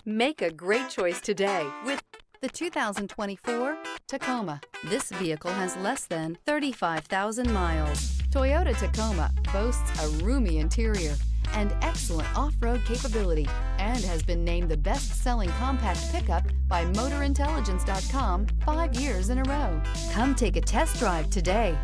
Make a great choice today with the 2024 Tacoma. This vehicle has less than 35,000 miles. Toyota Tacoma boasts a roomy interior and excellent off-road capability and has been named the best-selling compact pickup by MotorIntelligence.com 5 years in a row. Come take a test drive today.